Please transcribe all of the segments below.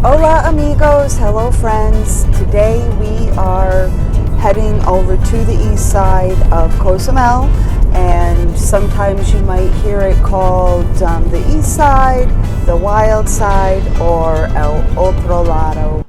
Hola amigos, hello friends. Today we are heading over to the east side of Cozumel, and sometimes you might hear it called the east side, the wild side, or el otro lado.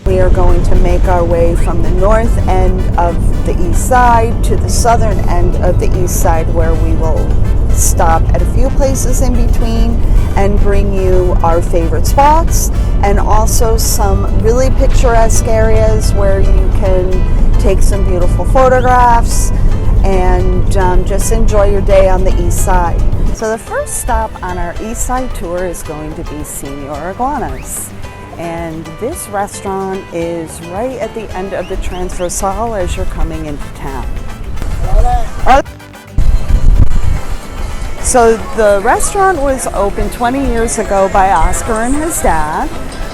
We are going to make our way from the north end of the east side to the southern end of the east side, where we will stop at a few places in between and bring you our favorite spots, and also some really picturesque areas where you can take some beautiful photographs and just enjoy your day on the east side. So the first stop on our east side tour is going to be Senor Iguanas. And this restaurant is right at the end of the transversal as you're coming into town. So the restaurant was opened 20 years ago by Oscar and his dad,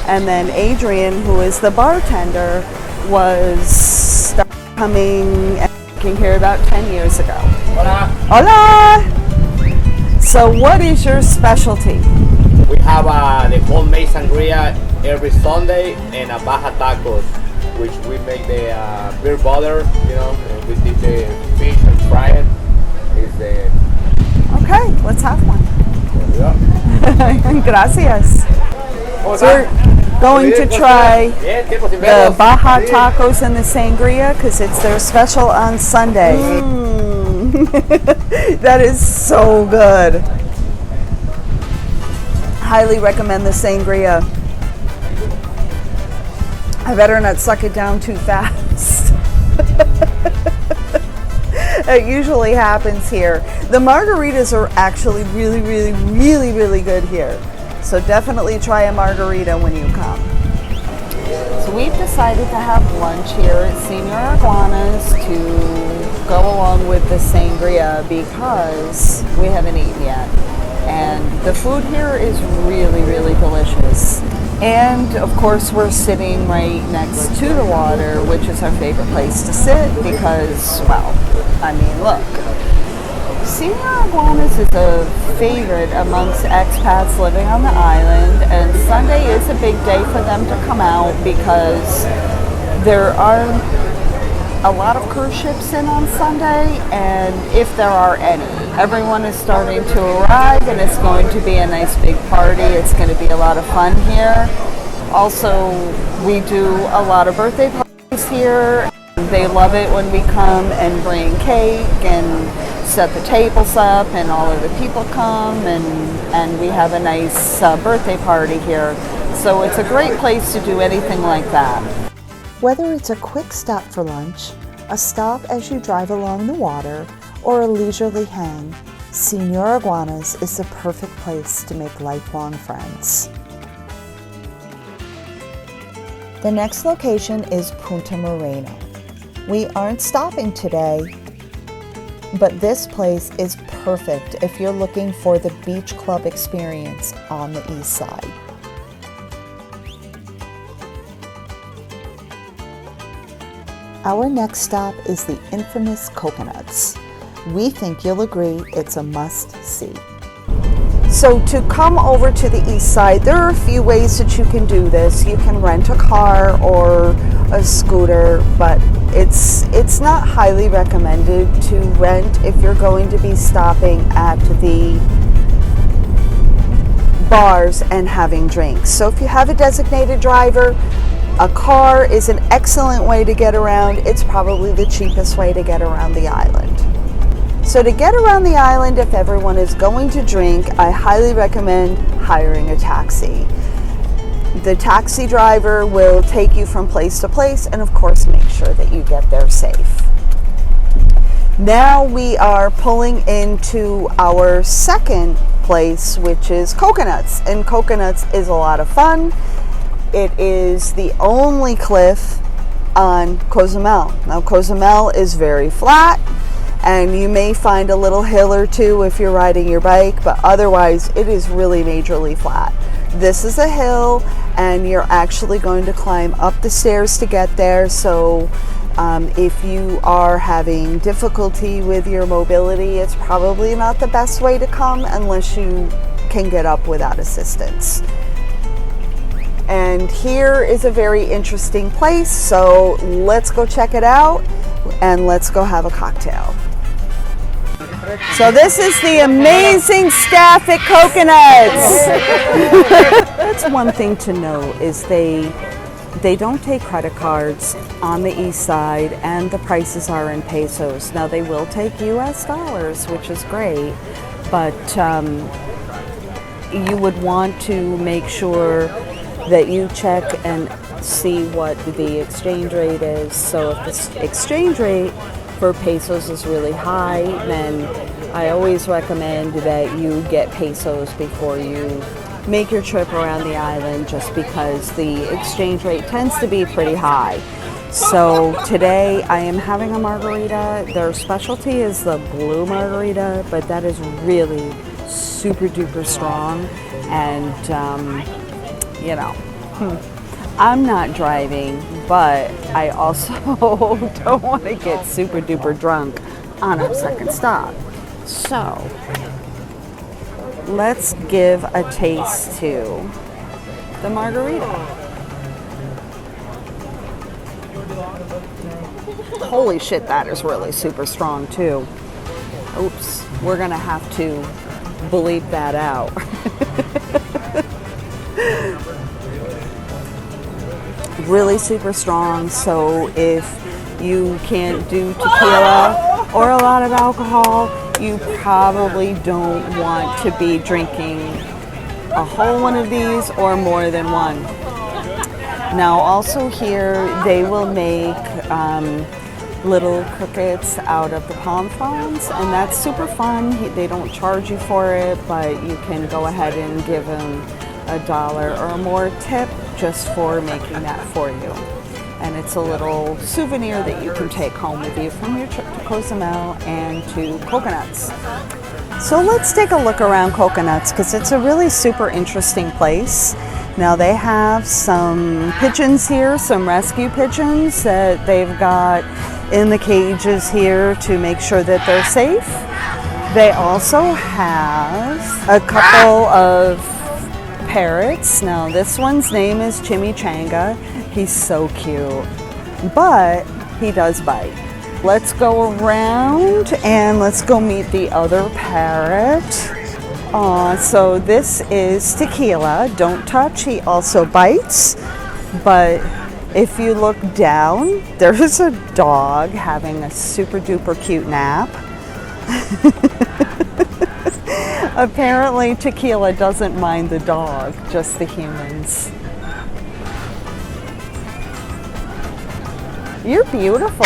and then Adrian, who is the bartender, was coming and working here about 10 years ago. Hola. Hola! So what is your specialty? We have the homemade sangria every Sunday and a baja tacos, which we make the beer butter, and we dip the fish and fry it. Okay, let's have one. Yeah. Gracias. So we're going to try the baja tacos and the sangria because it's their special on Sunday. That is so good. Highly recommend the sangria. I better not suck it down too fast. It usually happens here. The margaritas are actually really good here. So definitely try a margarita when you come. So we've decided to have lunch here at Senor Iguanas to go along with the sangria because we haven't eaten yet. And the food here is really delicious. And of course we're sitting right next to the water, which is our favorite place to sit because, well, I mean, look. Senor Iguanas is a favorite amongst expats living on the island, and Sunday is a big day for them to come out because there are a lot of cruise ships in on Sunday, and if there are any, everyone is starting to arrive, and it's going to be a nice big party. It's going to be a lot of fun here. Also, we do a lot of birthday parties here. They love it when we come and bring cake and set the tables up, and all of the people come, and we have a nice birthday party here. So it's a great place to do anything like that. Whether it's a quick stop for lunch, a stop as you drive along the water, or a leisurely hang, Senor Iguanas is the perfect place to make lifelong friends. The next location is Punta Moreno. We aren't stopping today, but this place is perfect if you're looking for the beach club experience on the east side. Our next stop is the infamous Coconuts. We think you'll agree it's a must-see. So to come over to the east side, there are a few ways that you can do this. You can rent a car or a scooter, but it's not highly recommended to rent if you're going to be stopping at the bars and having drinks. So if you have a designated driver, a car is an excellent way to get around. It's probably the cheapest way to get around the island. So to get around the island, if everyone is going to drink, I highly recommend hiring a taxi. The taxi driver will take you from place to place and of course make sure that you get there safe. Now we are pulling into our second place, which is Coconuts. And Coconuts is a lot of fun. It is the only cliff on Cozumel. Now Cozumel is very flat, And you may find a little hill or two if you're riding your bike, but otherwise it is really majorly flat. This is a hill, and you're actually going to climb up the stairs to get there. So if you are having difficulty with your mobility, it's probably not the best way to come unless you can get up without assistance. And here is a very interesting place, so let's go check it out and let's go have a cocktail. So this is the amazing staff at Coconuts. That's one thing to know, is they don't take credit cards on the east side, and the prices are in pesos. Now they will take US dollars, which is great, but you would want to make sure that you check and see what the exchange rate is. So if the exchange rate for pesos is really high, then I always recommend that you get pesos before you make your trip around the island, just because the exchange rate tends to be pretty high. So today I am having a margarita. Their specialty is the blue margarita, but that is really super duper strong. And you know, I'm not driving, but I also don't want to get super duper drunk on our second stop. So let's give a taste to the margarita. Holy shit, that is really super strong too. Oops, we're gonna have to bleep that out. Really super strong, so if you can't do tequila or a lot of alcohol, you probably don't want to be drinking a whole one of these or more than one. Now also here they will make little crickets out of the palm fronds, and that's super fun. They don't charge you for it, but you can go ahead and give them $1 or more tip just for making that for you. And it's a little souvenir that you can take home with you from your trip to Cozumel and to Coconuts. So let's take a look around Coconuts, because it's a really super interesting place. Now they have some pigeons here, some rescue pigeons that they've got in the cages here to make sure that they're safe. They also have a couple of parrots. Now this one's name is Chimichanga. He's so cute, but he does bite. Let's go around and let's go meet the other parrot. So this is Tequila. Don't touch. He also bites, but if you look down, there's a dog having a super duper cute nap. Apparently Tequila doesn't mind the dog, just the humans. You're beautiful.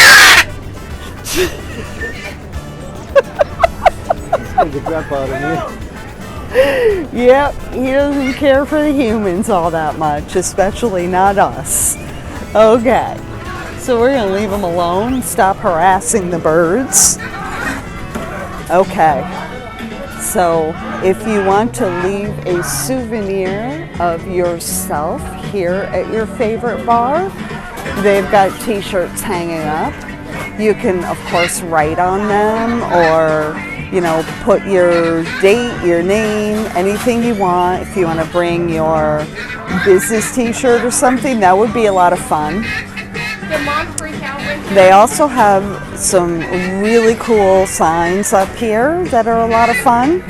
Yep, he doesn't care for the humans all that much, especially not us. Okay, so we're gonna leave him alone, stop harassing the birds. Okay, so if you want to leave a souvenir of yourself here at your favorite bar, they've got t-shirts hanging up. You can, of course, write on them, or, you know, put your date, your name, anything you want. If you want to bring your business t-shirt or something, that would be a lot of fun. They also have some really cool signs up here that are a lot of fun.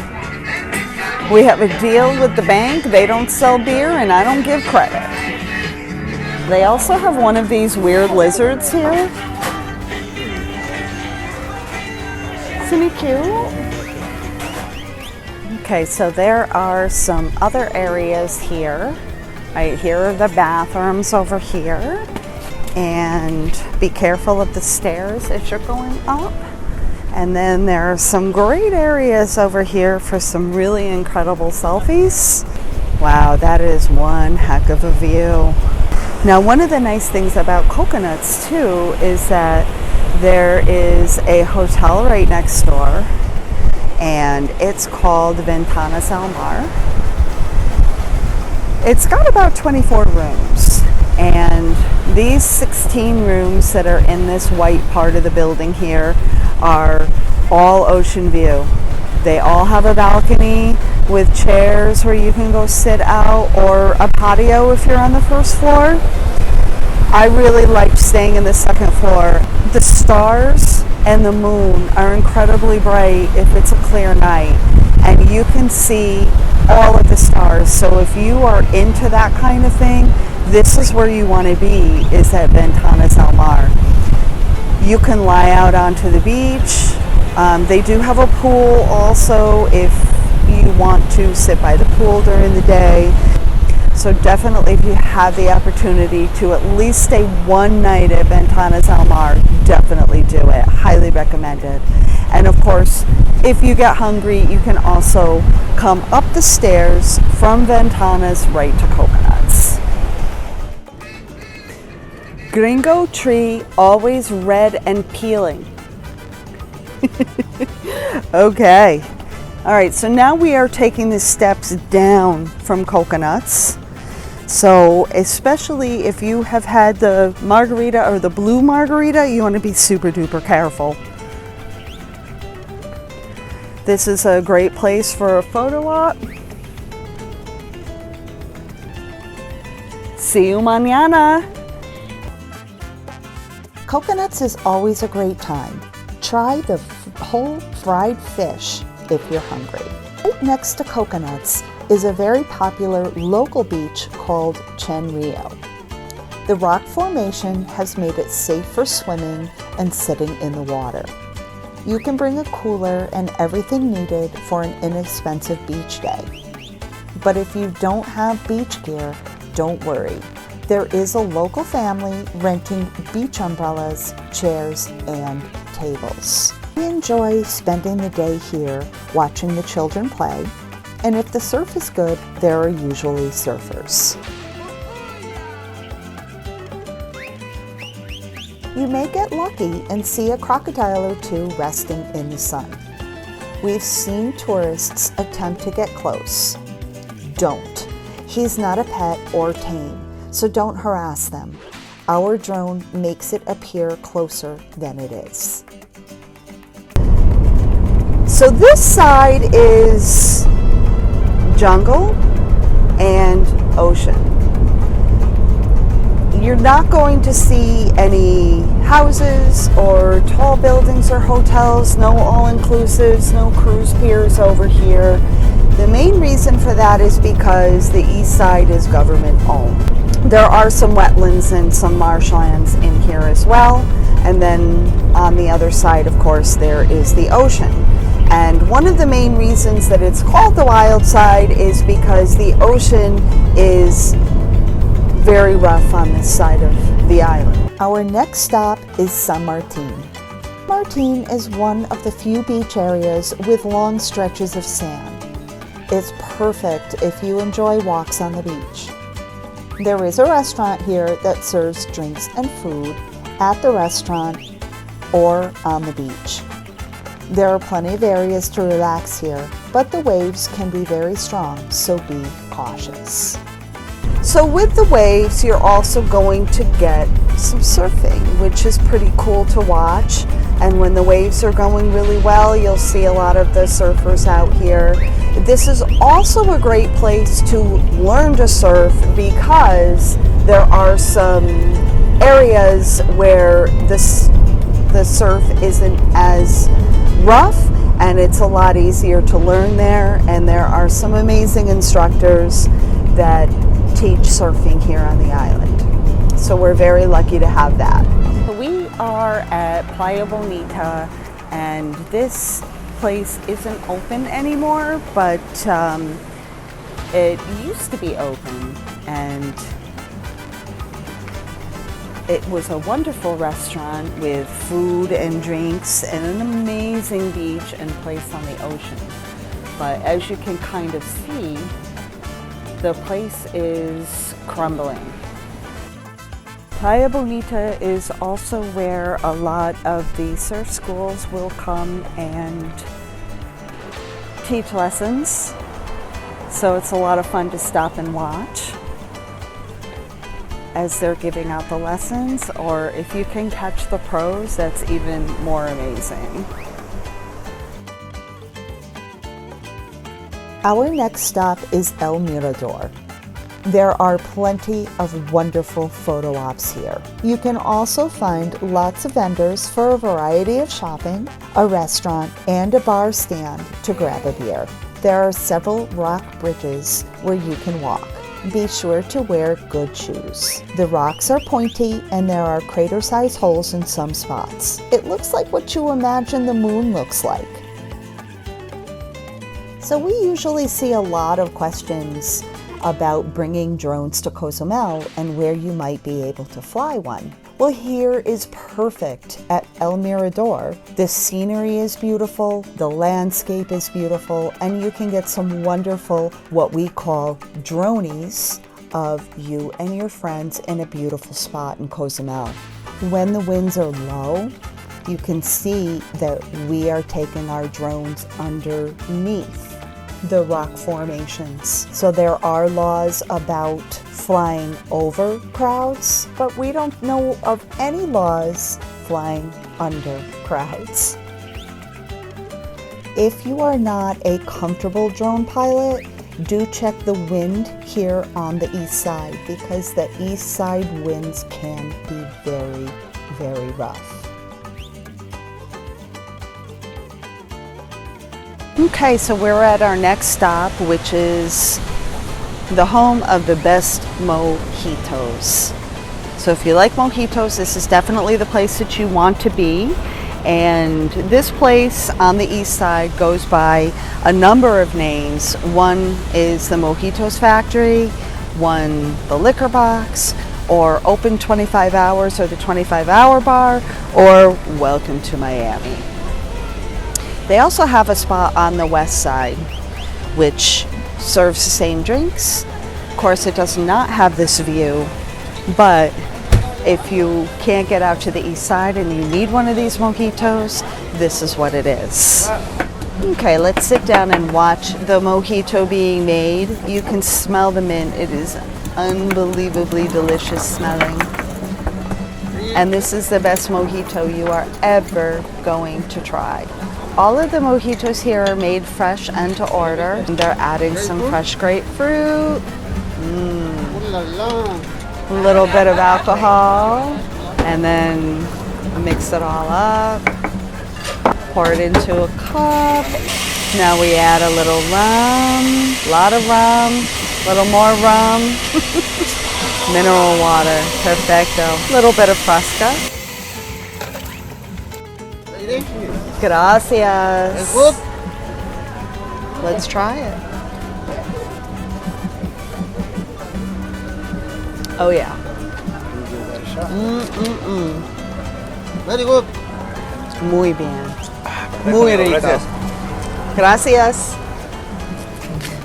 We have a deal with the bank. They don't sell beer and I don't give credit. They also have one of these weird lizards here. Isn't he cute? Okay, so there are some other areas here. Here are the bathrooms over here. And be careful of the stairs as you're going up. And then there are some great areas over here for some really incredible selfies. Wow, that is one heck of a view. Now, one of the nice things about Coconuts too is that there is a hotel right next door, and it's called Ventanas al Mar. It's got about 24 rooms, and these 16 rooms that are in this white part of the building here are all ocean view. They all have a balcony with chairs where you can go sit out, or a patio if you're on the first floor. I really liked staying in the second floor. The stars and the moon are incredibly bright if it's a clear night, and you can see all of the stars. So if you are into that kind of thing, this is where you want to be, is at Ventanas al Mar. You can lie out onto the beach. They do have a pool also if you want to sit by the pool during the day. So definitely, if you have the opportunity to at least stay one night at Ventanas al Mar, definitely do it. Highly recommended. And of course, if you get hungry, you can also come up the stairs from Ventanas right to Coconuts. Gringo tree, always red and peeling. Okay. All right, so now we are taking the steps down from Coconuts. So especially if you have had the margarita or the blue margarita, you want to be super duper careful. This is a great place for a photo op. See you mañana. Coconuts is always a great time. Try the whole fried fish if you're hungry. Right next to Coconuts is a very popular local beach called Chen Rio. The rock formation has made it safe for swimming and sitting in the water. You can bring a cooler and everything needed for an inexpensive beach day. But if you don't have beach gear, don't worry. There is a local family renting beach umbrellas, chairs, and tables. We enjoy spending the day here watching the children play, and if the surf is good, there are usually surfers. You may get lucky and see a crocodile or two resting in the sun. We've seen tourists attempt to get close. Don't. He's not a pet or tame, so don't harass them. Our drone makes it appear closer than it is. So this side is jungle and ocean. You're not going to see any houses or tall buildings or hotels, no all-inclusives, no cruise piers over here. The main reason for that is because the east side is government owned. There are some wetlands and some marshlands in here as well. And then on the other side, of course, there is the ocean. And one of the main reasons that it's called the wild side is because the ocean is very rough on this side of the island. Our next stop is San Martin. Martin is one of the few beach areas with long stretches of sand. It's perfect if you enjoy walks on the beach. There is a restaurant here that serves drinks and food at the restaurant or on the beach. There are plenty of areas to relax here, but the waves can be very strong, so be cautious. So with the waves, you're also going to get some surfing, which is pretty cool to watch. And when the waves are going really well, you'll see a lot of the surfers out here. This is also a great place to learn to surf because there are some areas where the surf isn't as rough, and it's a lot easier to learn there, and there are some amazing instructors that teach surfing here on the island. So we're very lucky to have that. We are at Playa Bonita, and this place isn't open anymore, but it used to be open, and it was a wonderful restaurant with food and drinks and an amazing beach and place on the ocean. But as you can kind of see, the place is crumbling. Playa Bonita is also where a lot of the surf schools will come and teach lessons. So it's a lot of fun to stop and watch as they're giving out the lessons, or if you can catch the pros, that's even more amazing. Our next stop is El Mirador. There are plenty of wonderful photo ops here. You can also find lots of vendors for a variety of shopping, a restaurant, and a bar stand to grab a beer. There are several rock bridges where you can walk. Be sure to wear good shoes. The rocks are pointy and there are crater-sized holes in some spots. It looks like what you imagine the moon looks like. So we usually see a lot of questions about bringing drones to Cozumel and where you might be able to fly one. Well, here is perfect at El Mirador. The scenery is beautiful, the landscape is beautiful, and you can get some wonderful, what we call dronies, of you and your friends in a beautiful spot in Cozumel. When the winds are low, you can see that we are taking our drones underneath the rock formations. So there are laws about flying over crowds, but we don't know of any laws flying under crowds. If you are not a comfortable drone pilot, do check the wind here on the east side, because the east side winds can be very, very rough. Okay, so we're at our next stop, which is the home of the best mojitos. So if you like mojitos, this is definitely the place that you want to be. And this place on the east side goes by a number of names. One is the Mojitos Factory, one the Liquor Box, or Open 25 Hours, or the 25-Hour Bar, or Welcome to Miami. They also have a spot on the west side, which serves the same drinks. Of course, it does not have this view, but if you can't get out to the east side and you need one of these mojitos, this is what it is. Okay, let's sit down and watch the mojito being made. You can smell the mint. It is unbelievably delicious smelling. And this is the best mojito you are ever going to try. All of the mojitos here are made fresh and to order. They're adding some fresh grapefruit. A little bit of alcohol, and then mix it all up. Pour it into a cup. Now we add a little rum, a lot of rum, a little more rum. Mineral water, perfecto. A little bit of fresca. Gracias. Let's try it. Oh yeah. Very good. Muy bien. Muy rico. Gracias.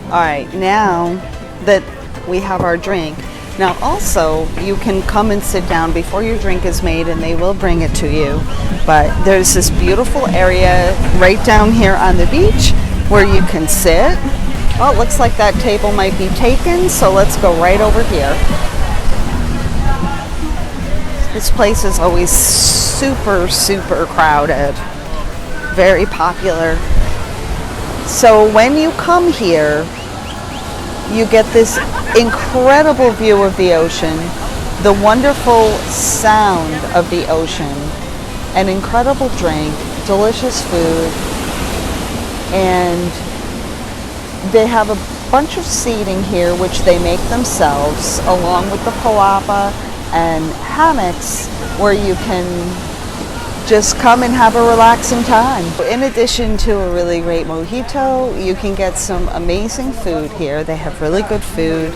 All right, now that we have our drink, now also you can come and sit down before your drink is made and they will bring it to you. But there's this beautiful area right down here on the beach where you can sit. Oh, it looks like that table might be taken, so let's go right over here. This place is always super, super crowded. Very popular. So when you come here, you get this incredible view of the ocean, the wonderful sound of the ocean, an incredible drink, delicious food, and they have a bunch of seating here which they make themselves, along with the palapa and hammocks where you can just come and have a relaxing time. In addition to a really great mojito, you can get some amazing food here. They have really good food,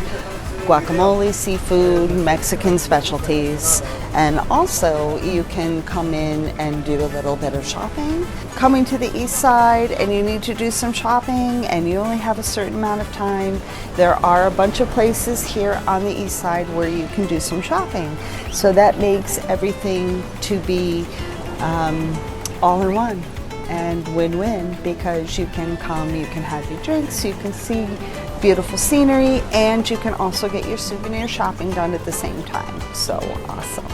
guacamole, seafood, Mexican specialties, And also you can come in and do a little bit of shopping. Coming to the east side and you need to do some shopping and you only have a certain amount of time, there are a bunch of places here on the east side where you can do some shopping. So that makes everything to be all in one and win-win, because you can come, you can have your drinks, you can see beautiful scenery, and you can also get your souvenir shopping done at the same time. So awesome.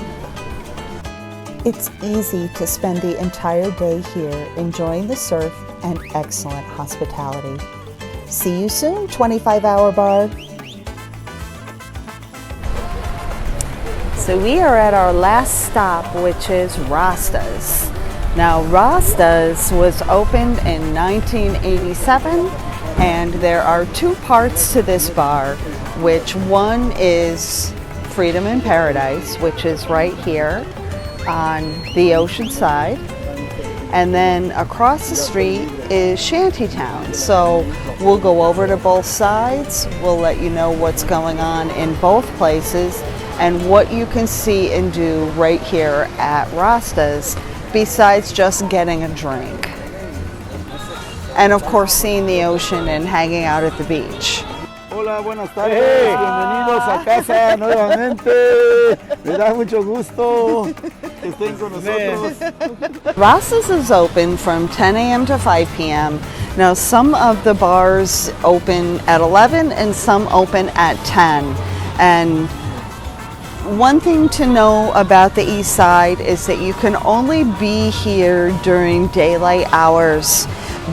It's easy to spend the entire day here enjoying the surf and excellent hospitality. See you soon, 25-hour bar. So we are at our last stop, which is Rastas. Now Rastas was opened in 1987, and there are two parts to this bar, which one is Freedom in Paradise, which is right here on the ocean side, and then across the street is Shantytown. So we'll go over to both sides, we'll let you know what's going on in both places and what you can see and do right here at Rastas, besides just getting a drink. And of course seeing the ocean and hanging out at the beach. Hola, buenas tardes. Bienvenidos a casa nuevamente. Me da mucho gusto que estén con nosotros. Rastas is open from 10 a.m. to 5 p.m. Now some of the bars open at 11 and some open at 10. And one thing to know about the east side is that you can only be here during daylight hours,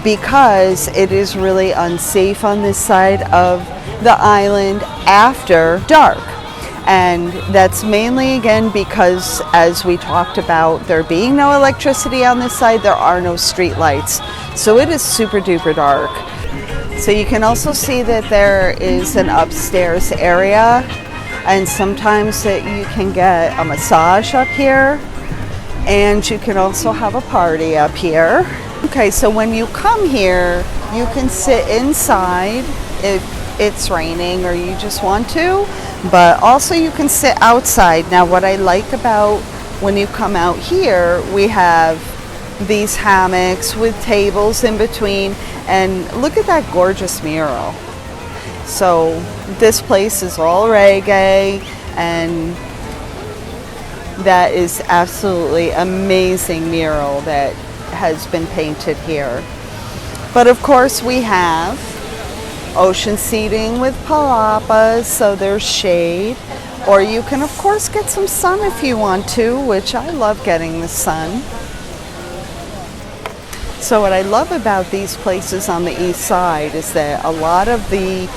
because it is really unsafe on this side of the island after dark. And that's mainly, again, because, as we talked about, there being no electricity on this side, there are no street lights. So it is super duper dark. So you can also see that there is an upstairs area, and sometimes that you can get a massage up here, and you can also have a party up here. Okay, so when you come here, you can sit inside if it's raining or you just want to, but also you can sit outside. Now what I like about when you come out here, we have these hammocks with tables in between, and look at that gorgeous mural. So this place is all reggae, and that is absolutely amazing mural that has been painted here. But of course we have ocean seating with palapas, so there's shade, or you can of course get some sun if you want to, which I love getting the sun. So what I love about these places on the east side is that a lot of the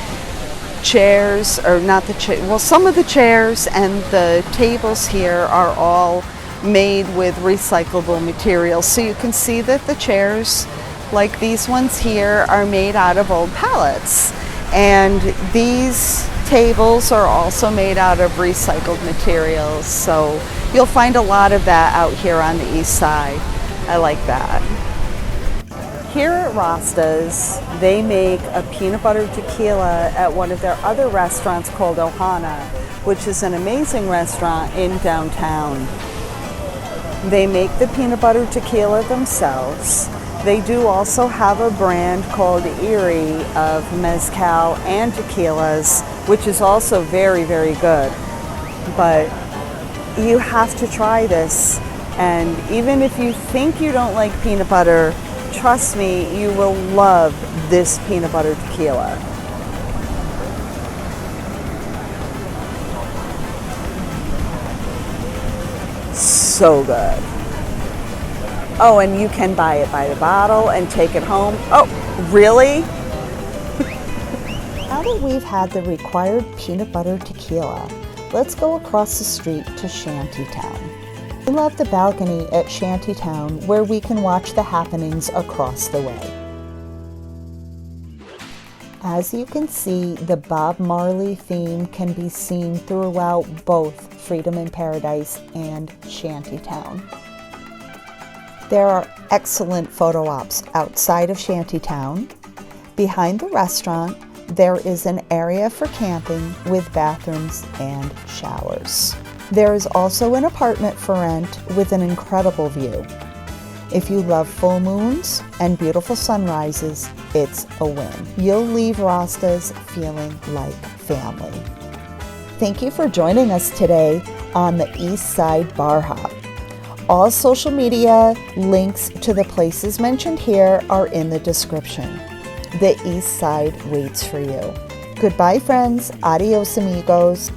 chairs, or not the well, some of the chairs and the tables here are all made with recyclable materials. So you can see that the chairs, like these ones here, are made out of old pallets, and these tables are also made out of recycled materials. So you'll find a lot of that out here on the east side. I like that. Here at Rastas, they make a peanut butter tequila at one of their other restaurants called Ohana, which is an amazing restaurant in downtown. They make the peanut butter tequila themselves. They do also have a brand called Erie of mezcal and tequilas, which is also very, very good. But you have to try this. And even if you think you don't like peanut butter, trust me, you will love this peanut butter tequila. So good. Oh, and you can buy it by the bottle and take it home. Oh, really? Now that we've had the required peanut butter tequila, let's go across the street to Shantytown. We love the balcony at Shantytown, where we can watch the happenings across the way. As you can see, the Bob Marley theme can be seen throughout both Freedom in Paradise and Shantytown. There are excellent photo ops outside of Shantytown. Behind the restaurant, there is an area for camping with bathrooms and showers. There is also an apartment for rent with an incredible view. If you love full moons and beautiful sunrises, it's a win. You'll leave Rastas feeling like family. Thank you for joining us today on the East Side Bar Hop. All social media links to the places mentioned here are in the description. The East Side waits for you. Goodbye, friends. Adios, amigos.